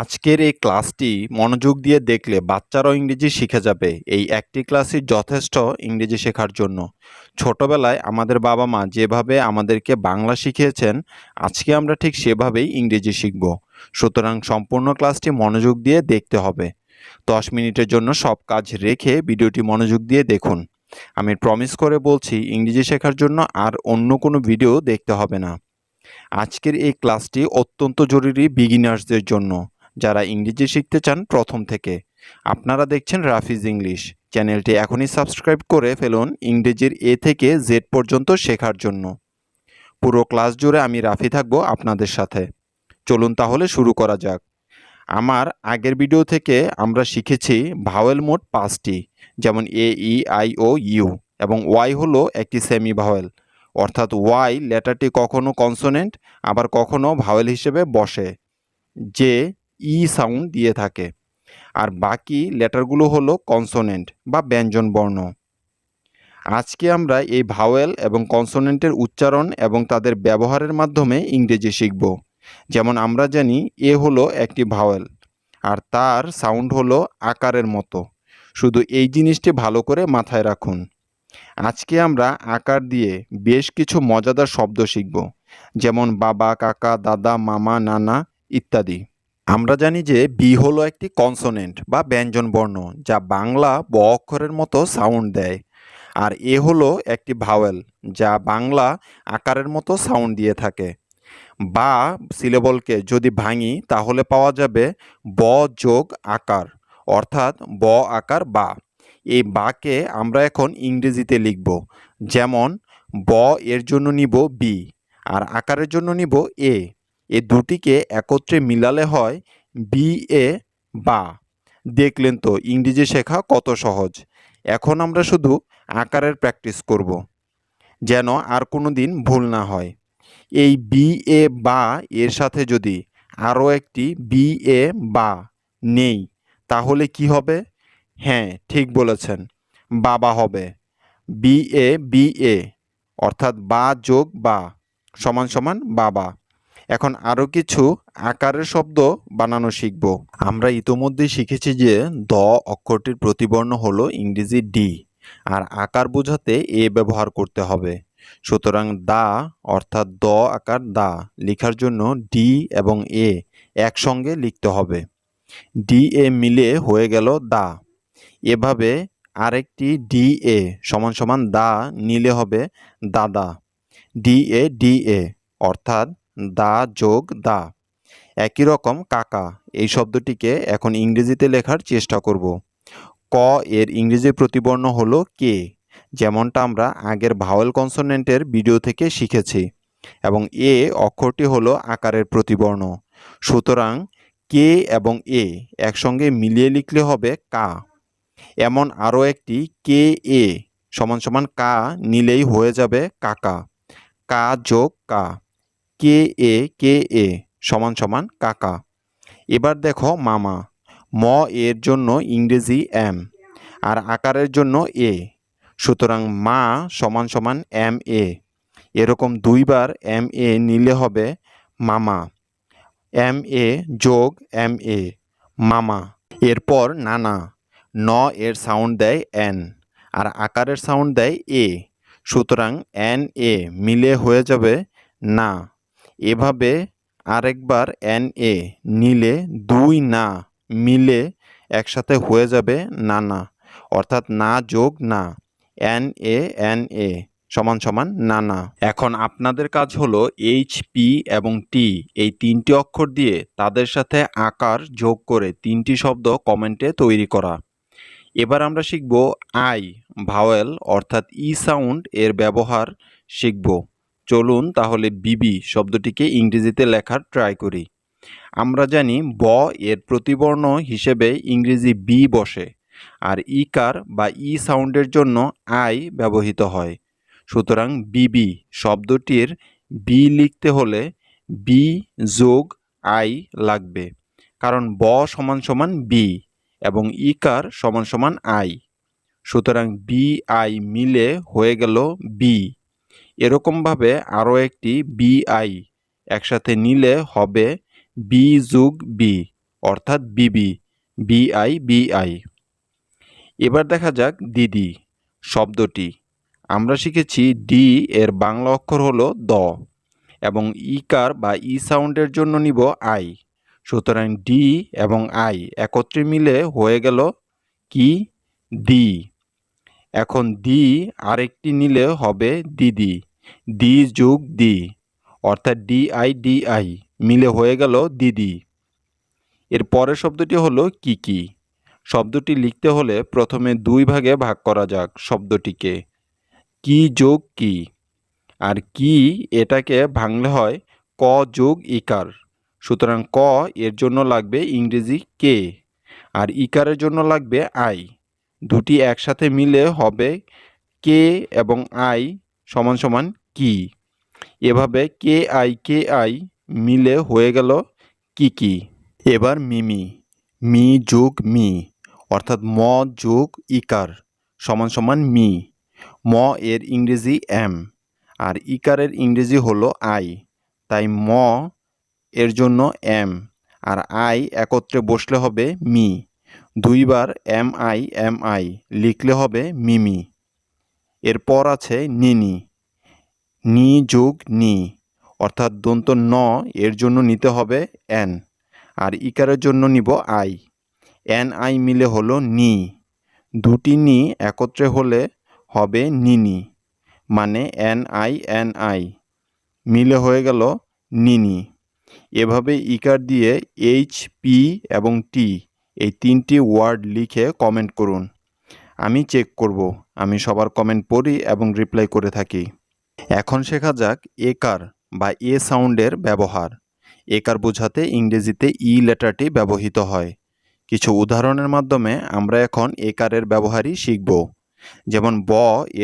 আজকের এই ক্লাসটি মনোযোগ দিয়ে দেখলে বাচ্চারাও ইংরেজি শিখে যাবে। এই একটি ক্লাসই যথেষ্ট ইংরেজি শেখার জন্য। ছোটবেলায় আমাদের বাবা মা যেভাবে আমাদেরকে বাংলা শিখিয়েছেন, আজকে আমরা ঠিক সেভাবেই ইংরেজি শিখব। সুতরাং সম্পূর্ণ ক্লাসটি মনোযোগ দিয়ে দেখতে হবে। 10 মিনিটের জন্য সব কাজ রেখে ভিডিওটি মনোযোগ দিয়ে দেখুন। আমি প্রমিস করে বলছি, ইংরেজি শেখার জন্য আর অন্য কোনো ভিডিও দেখতে হবে না। আজকের এই ক্লাসটি অত্যন্ত জরুরি বিগিনার্সদের জন্য, যারা ইংরেজি শিখতে চান প্রথম থেকে। আপনারা দেখছেন রাফিজ ইংলিশ। চ্যানেলটি এখনই সাবস্ক্রাইব করে ফেলুন ইংরেজির এ থেকে জেড পর্যন্ত শেখার জন্য। পুরো ক্লাস জুড়ে আমি রাফি থাকবো আপনাদের সাথে। চলুন তাহলে শুরু করা যাক। আমার আগের ভিডিও থেকে আমরা শিখেছি ভাওয়েল মোট 5টি, যেমন এ, ই, আই, ও, ইউ, এবং ওয়াই হলো একটি সেমি ভাওয়েল, অর্থাৎ ওয়াই লেটারটি কখনো কনসোনেন্ট আবার কখনো ভাওয়েল হিসেবে বসে, যে ই সাউন্ড দিয়ে থাকে। আর বাকি লেটারগুলো হলো কনসোনেন্ট বা ব্যঞ্জন বর্ণ। আজকে আমরা এই ভাওয়েল এবং কনসোনেন্টের উচ্চারণ এবং তাদের ব্যবহারের মাধ্যমে ইংরেজি শিখব। যেমন আমরা জানি এ হলো একটি ভাওয়েল আর তার সাউন্ড হলো আকারের মতো। শুধু এই জিনিসটি ভালো করে মাথায় রাখুন। আজকে আমরা আকার দিয়ে বেশ কিছু মজাদার শব্দ শিখব, যেমন বাবা, কাকা, দাদা, মামা, নানা ইত্যাদি। আমরা জানি যে বি হলো একটি কনসোনেন্ট বা ব্যঞ্জন বর্ণ, যা বাংলা ব অক্ষরের মতো সাউন্ড দেয়। আর এ হলো একটি ভাওয়েল, যা বাংলা আকারের মতো সাউন্ড দিয়ে থাকে। বা সিলেবলকে যদি ভাঙি তাহলে পাওয়া যাবে ব যোগ আকার, অর্থাৎ ব আকার বা। এই বাকে আমরা এখন ইংরেজিতে লিখব। যেমন ব এর জন্য নিব বি, আর আকারের জন্য নিব এ। এ দুটিকে একত্রে মিলালে হয় বি এ বা। দেখলেন তো ইংরেজি শেখা কত সহজ। এখন আমরা শুধু আকারের প্র্যাকটিস করব, যেন আর কোনো দিন ভুল না হয়। এই বি এ বা এর সাথে যদি আরও একটি বি এ বা নেই, তাহলে কি হবে? হ্যাঁ, ঠিক বলেছেন, বাবা হবে। বি এ, অর্থাৎ বা যোগ বা সমান সমান বাবা। এখন আরও কিছু আকারের শব্দ বানানো শিখব। আমরা ইতোমধ্যেই শিখেছি যে দ অক্ষরটির প্রতিবর্ণ হলো ইংরেজি ডি, আর আকার বোঝাতে এ ব্যবহার করতে হবে। সুতরাং দা অর্থাৎ দ আকার দা লেখার জন্য ডি এবং এ একসঙ্গে লিখতে হবে। ডি এ মিলে হয়ে গেল দা। এভাবে আরেকটি ডি এ সমান সমান দা নিলে হবে দাদা। ডি এ অর্থাৎ দা যোগ দা। একই রকম কাকা এই শব্দটিকে এখন ইংরেজিতে লেখার চেষ্টা করব। ক এর ইংরেজি প্রতিবর্ণ হলো কে, যেমনটা আমরা আগের ভাওয়েল কনসোনেন্টের ভিডিও থেকে শিখেছি, এবং এ অক্ষরটি হলো আকারের প্রতিবর্ণ। সুতরাং কে এবং এ একসঙ্গে মিলিয়ে লিখলে হবে কা। এমন আরও একটি কে এ সমান সমান কা নিলেই হয়ে যাবে কাকা। কা যোগ কা, কে এ সমান সমান কাকা। এবার দেখো মামা। ম এর জন্য ইংরেজি এম, আর আকারের জন্য এ। সুতরাং মা সমান সমান এম এ। এরকম দুইবার এম এ নিলে হবে মামা। এম এ যোগ এম এ, মামা। এরপর নানা। ন এর সাউন্ড দেয় এন, আর আকারের সাউন্ড দেয় এ। সুতরাং এন এ মিলে হয়ে যাবে না। এভাবে আরেকবার এন এ নিলে দুই না মিলে একসাথে হয়ে যাবে নানা, অর্থাৎ না যোগ না। এন এ সমান সমান নানা। এখন আপনাদের কাজ হলো এইচ, পি এবং টি এই তিনটি অক্ষর দিয়ে তাদের সাথে আকার যোগ করে তিনটি শব্দ কমেন্টে তৈরি করা। এবার আমরা শিখব আই ভাওয়েল অর্থাৎ ই সাউন্ড এর ব্যবহার শিখব। চলুন তাহলে বিবি শব্দটিকে ইংরেজিতে লেখার ট্রাই করি। আমরা জানি ব এর প্রতিবর্ণ হিসেবে ইংরেজি বি বসে, আর ইকার বা ই সাউন্ডের জন্য আই ব্যবহৃত হয়। সুতরাং বিবি শব্দটির বি লিখতে হলে বি যোগ আই লাগবে, কারণ ব সমান সমান বি এবং ইকার সমান সমান আই। সুতরাং বি আই মিলে হয়ে গেল বি। এরকমভাবে আরও একটি বি আই একসাথে নিলে হবে বি যোগ বি, অর্থাৎ বিবি, বিআই বিআই। এবার দেখা যাক দিদি শব্দটি। আমরা শিখেছি ডি এর বাংলা অক্ষর হলো দ এবং ইকার বা ই সাউন্ডের জন্য নিব আই। সুতরাং ডি এবং আই একত্রে মিলে হয়ে গেল কি? দি। এখন দি আরেকটি নিলে হবে দিদি, দি যোগ দি, অর্থাৎ ডিআই ডিআই মিলে হয়ে গেল দিদি। এর পরের শব্দটি হলো কি। শব্দটি লিখতে হলে প্রথমে দুই ভাগে ভাগ করা যাক শব্দটিকে, কি যোগ কি। আর কি এটাকে ভাঙলে হয় ক যোগ ইকার। সুতরাং ক এর জন্য লাগবে ইংরেজি কে, আর ইকারের জন্য লাগবে আই। দুটি একসাথে মিলে হবে কে এবং আই সমান সমান কি। এভাবে কে আই মিলে হয়ে গেল কি। এবার মিমি, মি যোগ মি, অর্থাৎ ম যোগ ইকার সমান সমান মি। ম এর ইংরেজি এম আর ইকারের ইংরেজি হলো আই, তাই ম এর জন্য এম আর আই একত্রে বসলে হবে মি। দুইবার এম আই লিখলে হবে মিমি। এরপর আছে নিনি, নি যোগ নি, অর্থাৎ দন্ত ন এর জন্য নিতে হবে এন আর ইকারের জন্য নিব আই। এন আই মিলে হলো নি। দুটি নি একত্রে হলে হবে নিনি, মানে এন আই মিলে হয়ে গেল নিনি। এভাবে ইকার দিয়ে এইচ পি এবং টি এই তিনটি ওয়ার্ড লিখে কমেন্ট করুন। আমি চেক করব, আমি সবার কমেন্ট পড়ি এবং রিপ্লাই করে থাকি। এখন শেখা যাক একার বা এ সাউন্ডের ব্যবহার। একার বোঝাতে ইংরেজিতে ই লেটারটি ব্যবহৃত হয়। কিছু উদাহরণের মাধ্যমে আমরা এখন একারের ব্যবহারই শিখব। যেমন ব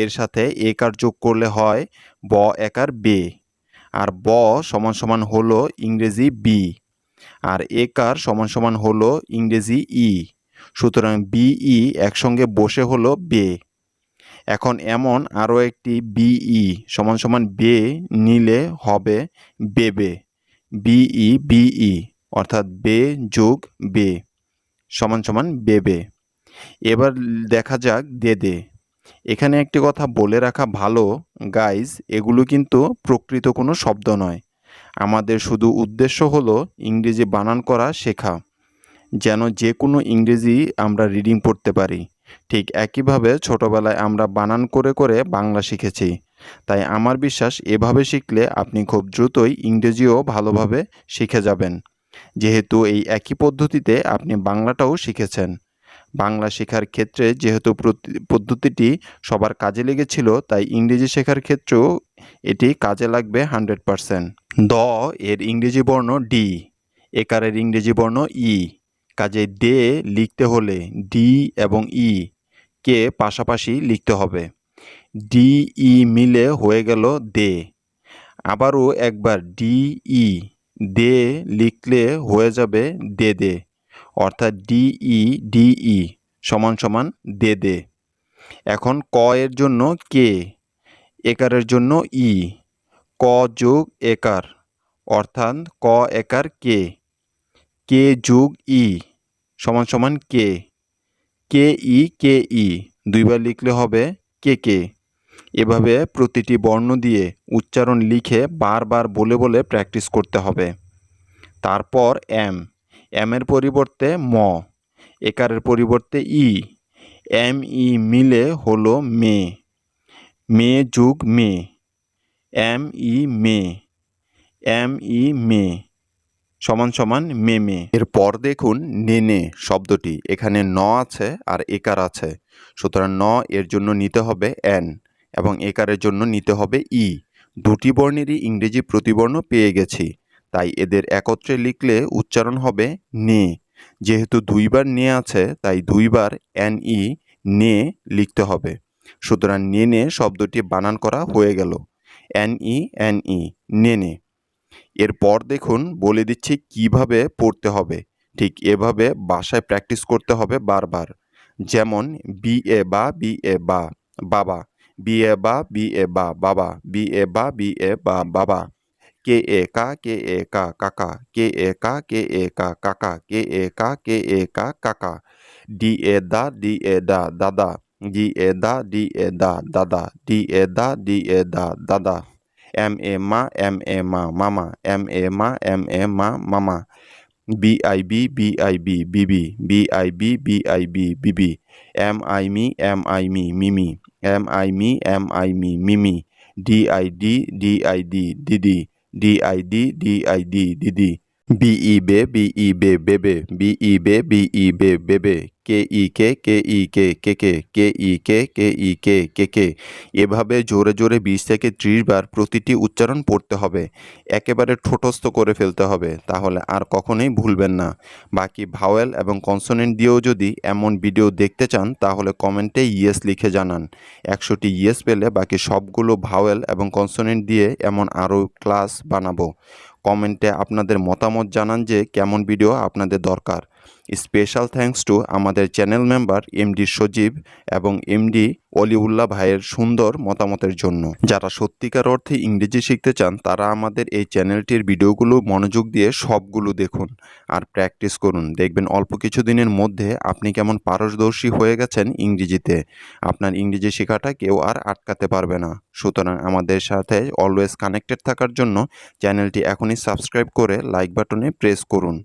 এর সাথে একার যোগ করলে হয় ব একার বে, আর ব সমান সমান হলো ইংরেজি বি, আর একার সমান সমান হলো ইংরেজি ই। সুতরাং বিই একসঙ্গে বসে হলো বে। এখন এমন আরও একটি বিই সমান সমান বে নিলে হবে বেবে, বিই অর্থাৎ বে যোগ বে সমান সমান বেবে। এবার দেখা যাক দেদে। এখানে একটি কথা বলে রাখা ভালো গাইজ, এগুলো কিন্তু প্রকৃত কোনো শব্দ নয়। আমাদের শুধু উদ্দেশ্য হলো ইংরেজি বানান করা শেখা, যেন যে কোনো ইংরেজি আমরা রিডিং পড়তে পারি। ঠিক একইভাবে ছোটবেলায় আমরা বানান করে করে বাংলা শিখেছি, তাই আমার বিশ্বাস এভাবে শিখলে আপনি খুব দ্রুতই ইংরেজিও ভালোভাবে শিখে যাবেন। যেহেতু এই একই পদ্ধতিতে আপনি বাংলাটাও শিখেছেন। বাংলা শেখার ক্ষেত্রে যেহেতু পদ্ধতিটি সবার কাজে লেগেছিল, তাই ইংরেজি শেখার ক্ষেত্রেও এটি কাজে লাগবে 100%। দ এর ইংরেজি বর্ণ ডি, একারের ইংরেজি বর্ণ ই। কাজে দে লিখতে হলে ডি এবং ই কে পাশাপাশি লিখতে হবে। ডি ই মিলে হয়ে গেল দে। আবারও একবার ডি ই দে লিখলে হয়ে যাবে দে দে, অর্থাৎ ডিই সমান সমান দে দে। এখন ক এর জন্য কে, একারের জন্য ই, ক যোগ একার অর্থাৎ ক একার কে, কে যোগ ই সমান সমান কে, কে ই দুইবার লিখলে হবে কে। এভাবে প্রতিটি বর্ণ দিয়ে উচ্চারণ লিখে বারবার বলে বলে প্র্যাকটিস করতে হবে। তারপর এম এর পরিবর্তে ম, একারের পরিবর্তে ই, এম ই মিলে হলো মে, মে যোগ মে, এম ই মে, এম ই মে সমান সমান মেমে। এরপর দেখুন নেনে শব্দটি। এখানে ন আছে আর একার আছে, সুতরাং ন এর জন্য নিতে হবে এন এবং একারের জন্য নিতে হবে ই। দুটি বর্ণেরই ইংরেজি প্রতিবর্ণ পেয়ে গেছি, তাই এদের একত্রে লিখলে উচ্চারণ হবে নে। যেহেতু দুইবার নে আছে, তাই দুইবার এন ই নে লিখতে হবে। সুতরাং নেনে শব্দটি বানান করা হয়ে গেল এন ই নেনে। এরপর দেখুন বলে দিচ্ছি কিভাবে পড়তে হবে। ঠিক এভাবে বাসায় প্র্যাকটিস করতে হবে বারবার। যেমন বি এ বা বাবা, বি এ বা বাবা, বি এ বা বাবা। কে এ কা কে এ কা কাকা কে এ কা কে এ কা কাকা কে এ কা কে এ কা কাকা ডি এ দা দাদা ডি এ দা দাদা ডি এ দা দাদা এম এ মামা এম এ মামা বিবি এম আই মিমি এম আই মিমি ডি আই ডি দিদি বেবে কে এভাবে জোরে জোরে 20 থেকে 30 বার প্রতিটি উচ্চারণ পড়তে হবে। একেবারে ঠোঁটস্থ করে ফেলতে হবে, তাহলে আর কখনোই ভুলবেন না। বাকি ভাওয়েল এবং কনসোনেন্ট দিয়েও যদি এমন ভিডিও দেখতে চান তাহলে কমেন্টে ইয়েস লিখে জানান। 100টি ইয়েস পেলে বাকি সবগুলো ভাওয়েল এবং কনসোনেন্ট দিয়ে এমন আরও ক্লাস বানাবো। কমেন্টে আপনাদের মতামত জানান যে কেমন ভিডিও আপনাদের দরকার। স্পেশাল থ্যাঙ্কস টু আমাদের চ্যানেল মেম্বার এমডি সজীব এবং এমডি অলিউল্লাহ ভাইয়ের সুন্দর মতামতের জন্য। যারা সত্যিকার অর্থে ইংরেজি শিখতে চান তারা আমাদের এই চ্যানেলটির ভিডিওগুলো মনোযোগ দিয়ে সবগুলো দেখুন আর প্র্যাকটিস করুন। দেখবেন অল্প কিছু দিনের মধ্যে আপনি কেমন পারদর্শী হয়ে গেছেন ইংরেজিতে। আপনার ইংরেজি শেখাটা কেউ আর আটকাতে পারবে না। সুতরাং আমাদের সাথে অলওয়েজ কানেক্টেড থাকার জন্য চ্যানেলটি এখনই সাবস্ক্রাইব করে লাইক বাটনে প্রেস করুন।